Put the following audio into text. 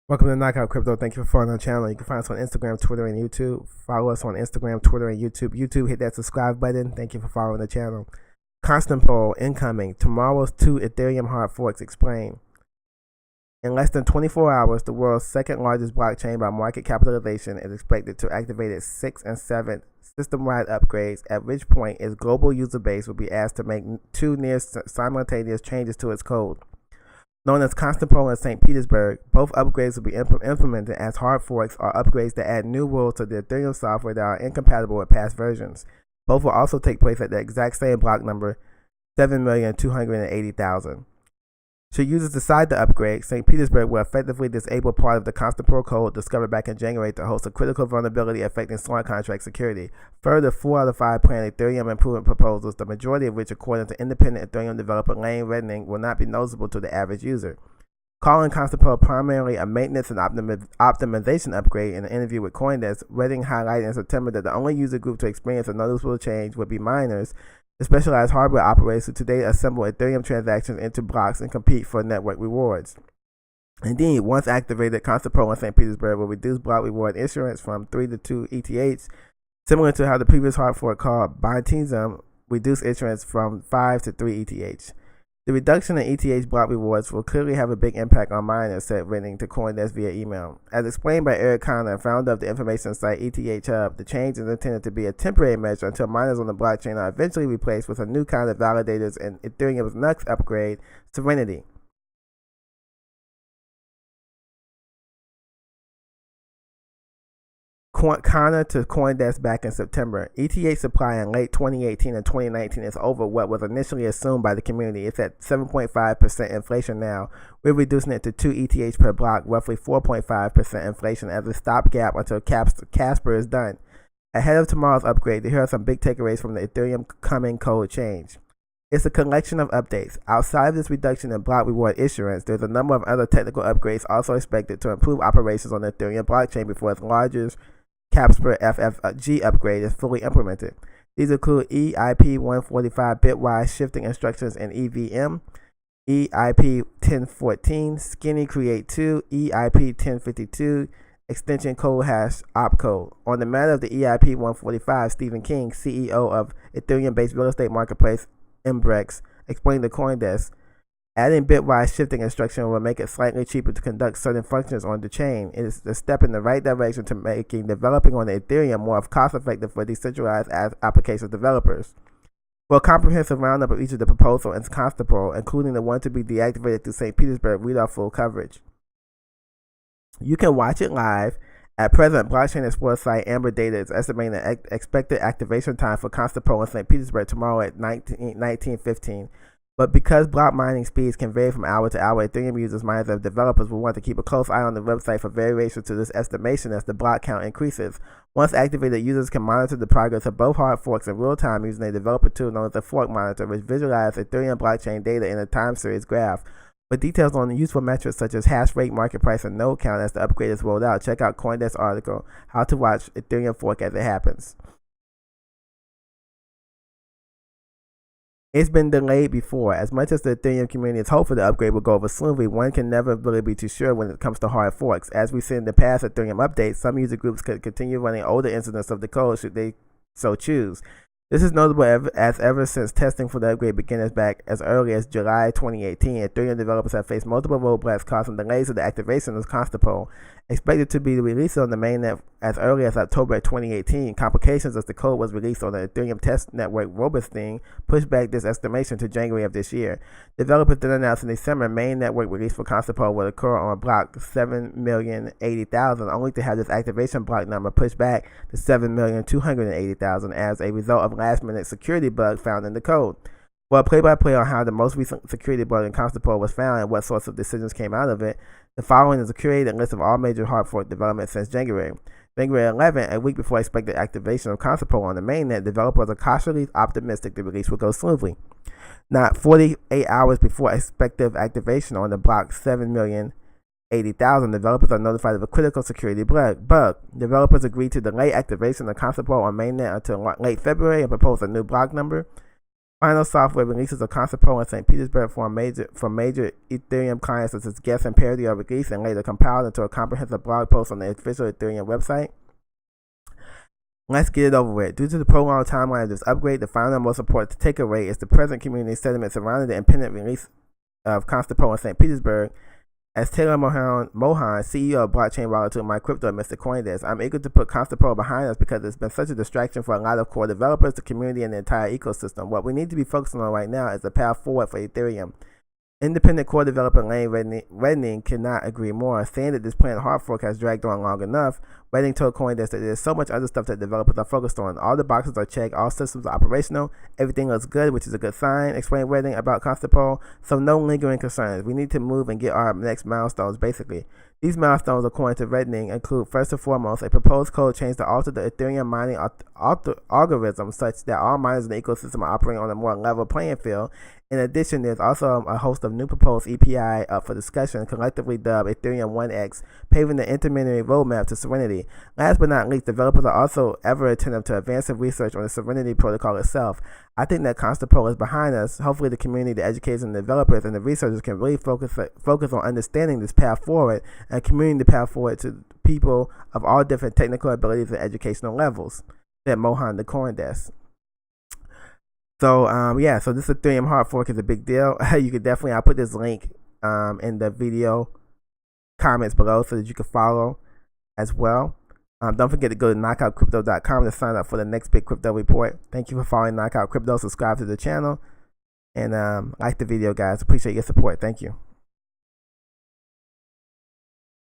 Welcome to Knockout Crypto. Thank you for following our channel. You can find us on Instagram, Twitter, and YouTube. Follow us on Instagram, Twitter, and YouTube. YouTube, hit that subscribe button. Thank you for following the channel. Constantinople incoming. Tomorrow's 2 Ethereum hard forks explained. In less than 24 hours, the world's second largest blockchain by market capitalization is expected to activate its 6th and 7th system-wide upgrades, at which point its global user base will be asked to make 2 near simultaneous changes to its code. Known as Constantinople and St. Petersburg, both upgrades will be implemented as hard forks or upgrades that add new rules to the Ethereum software that are incompatible with past versions. Both will also take place at the exact same block number, 7,280,000. Should users decide to upgrade, St. Petersburg will effectively disable part of the Constantinople code discovered back in January to host a critical vulnerability affecting smart contract security. Further, 4 out of 5 planned Ethereum improvement proposals, the majority of which, according to independent Ethereum developer Lane Redning, will not be noticeable to the average user. Calling Constantinople primarily a maintenance and optimization upgrade in an interview with Coinbase, Redning highlighted in September that the only user group to experience a noticeable change would be miners, the specialized hardware operators who today assemble Ethereum transactions into blocks and compete for network rewards. Indeed, once activated, Constantinople and St. Petersburg will reduce block reward issuance from 3 to 2 ETH, similar to how the previous hard fork called Bintism reduced issuance from 5 to 3 ETH. The reduction in ETH block rewards will clearly have a big impact on miners, said Redning to Coindesk via email. As explained by Eric Connor, founder of the information site ETH Hub, the change is intended to be a temporary measure until miners on the blockchain are eventually replaced with a new kind of validators in Ethereum's next upgrade, Serenity. Connor to Coindesk back in September. ETH supply in late 2018 and 2019 is over what was initially assumed by the community. It's at 7.5% inflation now. We're reducing it to 2 ETH per block, roughly 4.5% inflation as a stopgap until Casper is done. Ahead of tomorrow's upgrade, here are some big takeaways from the Ethereum coming code change. It's a collection of updates. Outside of this reduction in block reward issuance, there's a number of other technical upgrades also expected to improve operations on the Ethereum blockchain before its largest Casper FFG upgrade is fully implemented. These include EIP 145 bitwise shifting instructions in EVM, EIP 1014, Skinny Create 2, EIP 1052, extension code hash opcode. On the matter of the EIP 145, Stephen King, CEO of Ethereum-based real estate marketplace Embrex, explained to Coindesk, adding bitwise shifting instruction will make it slightly cheaper to conduct certain functions on the chain. It is a step in the right direction to making developing on the Ethereum more cost-effective for decentralized application developers. For a comprehensive roundup of each of the proposals in Constantinople, including the one to be deactivated through St. Petersburg, read our full coverage. You can watch it live. At present, Blockchain Explorer site Amber Data is estimating the expected activation time for Constantinople and St. Petersburg tomorrow at 19:15. But because block mining speeds can vary from hour to hour, Ethereum users, miners, and developers will want to keep a close eye on the website for variations to this estimation as the block count increases. Once activated, users can monitor the progress of both hard forks in real time using a developer tool known as the Fork Monitor, which visualizes Ethereum blockchain data in a time series graph. For details on useful metrics such as hash rate, market price, and node count as the upgrade is rolled out, check out Coindesk article, How to Watch Ethereum Fork as It Happens. It's been delayed before. As much as the Ethereum community has hoped for the upgrade will go over smoothly, one can never really be too sure when it comes to hard forks. As we've seen in the past Ethereum updates, some user groups could continue running older instances of the code should they so choose. This is notable as ever since testing for the upgrade began back as early as July 2018. Ethereum developers have faced multiple roadblocks causing delays of the activation of Constantinople. Expected to be released on the mainnet as early as October 2018, complications as the code was released on the Ethereum test network Robusting pushed back this estimation to January of this year. Developers then announced in December main network release for Constantinople will occur on block 7,080,000, only to have this activation block number pushed back to 7,280,000 as a result of last-minute security bug found in the code. Well, play-by-play on how the most recent security bug in Constantinople was found and what sorts of decisions came out of it, the following is a curated list of all major hard fork developments since January. January 11, a week before expected activation of Constantinople on the mainnet, developers are cautiously optimistic the release will go smoothly. Not 48 hours before expected activation on the block 7,080,000, developers are notified of a critical security bug. Developers agreed to delay activation of Constantinople on mainnet until late February and propose a new block number. Final software releases of Constantinople and St. Petersburg for major Ethereum clients such as Guess and Parity are released and later compiled into a comprehensive blog post on the official Ethereum website. Let's get it over with. Due to the prolonged timeline of this upgrade, the final and most important takeaway is the present community sentiment surrounding the impending release of Constantinople and St. Petersburg. As Taylor Mohan, CEO of blockchain wallet to My Crypto, Mr. Coindesk, I'm eager to put Constantinople behind us because it's been such a distraction for a lot of core developers, the community, and the entire ecosystem. What we need to be focusing on right now is the path forward for Ethereum. Independent core developer Lane Redning cannot agree more, saying that this planned hard fork has dragged on long enough. Redning told Coindesk that there's so much other stuff that developers are focused on. All the boxes are checked, all systems are operational, everything looks good, which is a good sign, explained Redning about Constantinople. So no lingering concerns. We need to move and get our next milestones, basically. These milestones, according to Redning, include first and foremost a proposed code change to alter the Ethereum mining algorithm such that all miners in the ecosystem are operating on a more level playing field. In addition, there's also a host of new proposed EPI up for discussion, collectively dubbed Ethereum 1X, paving the intermediary roadmap to Serenity. Last but not least, developers are also ever attentive to advancing research on the Serenity protocol itself. I think that Constantinople is behind us. Hopefully the community, the educators and the developers and the researchers can really focus on understanding this path forward and communicating the path forward to people of all different technical abilities and educational levels, said Mohan the Coindesk. So so this Ethereum hard fork is a big deal. You could definitely, I'll put this link in the video comments below so that you can follow as well. Don't forget to go to knockoutcrypto.com to sign up for the next big crypto report. Thank you for following Knockout Crypto. Subscribe to the channel and like the video, guys. Appreciate your support. Thank you.